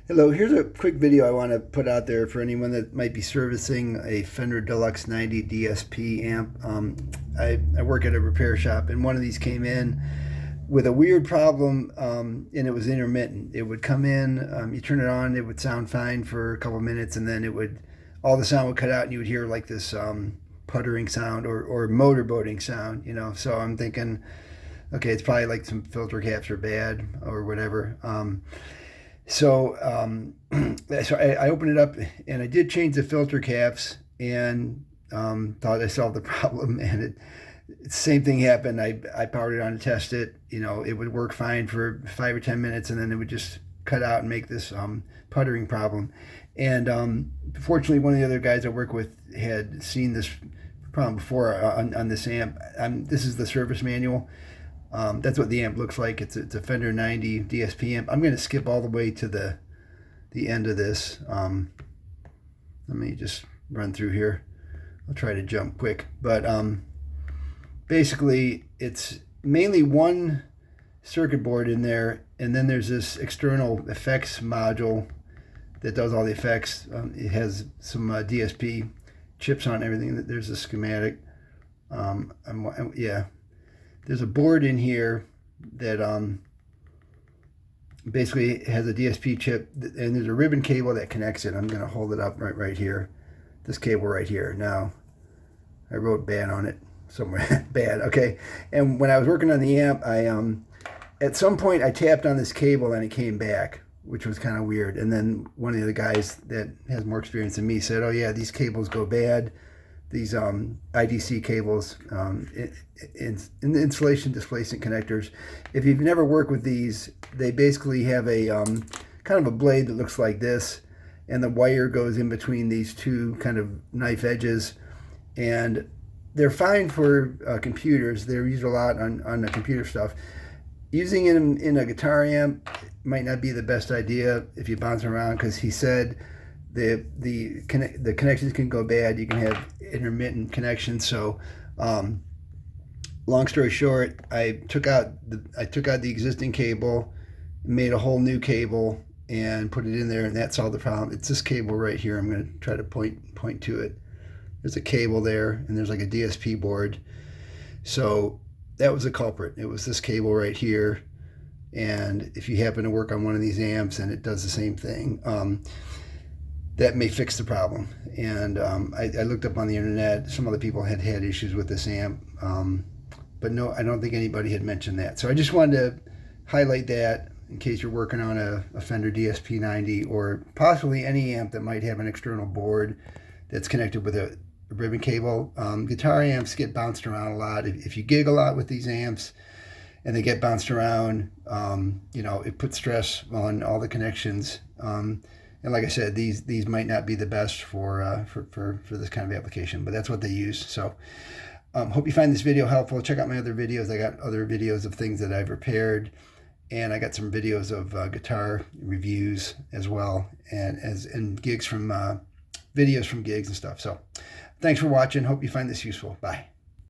Hello, here's a quick video I want to put out there for anyone that might be servicing a Fender Deluxe 90 DSP amp. I work at a repair shop, and one of these came in with a weird problem, and it was intermittent. It would come in, you turn it on, it would sound fine for a couple minutes, and then all the sound would cut out, and you would hear like this puttering sound or motorboating sound, you know. So I'm thinking, okay, it's probably like some filter caps are bad or whatever. So I opened it up and I did change the filter caps and thought I solved the problem, and same thing happened. I powered it on to test it. You know, it would work fine for 5 or 10 minutes, and then it would just cut out and make this puttering problem. And fortunately, one of the other guys I work with had seen this problem before on this amp. This is the service manual. That's what the amp looks like. It's a Fender 90 DSP amp. I'm going to skip all the way to the end of this. Let me just run through here. I'll try to jump quick. But basically, it's mainly one circuit board in there, and then there's this external effects module that does all the effects. It has some DSP chips on everything. There's a schematic. Yeah. There's a board in here that basically has a DSP chip, and there's a ribbon cable that connects it. I'm going to hold it up right here. This cable right here. Now, I wrote bad on it somewhere. Bad, okay. And when I was working on the amp, at some point I tapped on this cable and it came back, which was kind of weird. And then one of the other guys that has more experience than me said, oh yeah, these cables go bad. These IDC cables, in the insulation displacement connectors. If you've never worked with these, they basically have a kind of a blade that looks like this, and the wire goes in between these two kind of knife edges, and they're fine for computers. They're used a lot on the computer stuff. Using it in a guitar amp might not be the best idea if you bounce around, because he said the connections can go bad. You can have intermittent connections. So long story short, I took out the existing cable, made a whole new cable, and put it in there, and that solved the problem. It's this cable right here. I'm going to try to point to it. There's a cable there, and there's like a DSP board. So that was the culprit. It was this cable right here. And if you happen to work on one of these amps and it does the same thing, that may fix the problem. And I looked up on the internet. Some other people had issues with this amp, but no, I don't think anybody had mentioned that. So I just wanted to highlight that in case you're working on a Fender DSP 90, or possibly any amp that might have an external board that's connected with a ribbon cable. Guitar amps get bounced around a lot. If you gig a lot with these amps and they get bounced around, you know, it puts stress on all the connections. And like I said, these might not be the best for this kind of application, but that's what they use. So hope you find this video helpful. Check out my other videos. I got other videos of things that I've repaired, and I got some videos of guitar reviews as well, and gigs from videos from gigs and stuff. So thanks for watching. Hope you find this useful. Bye.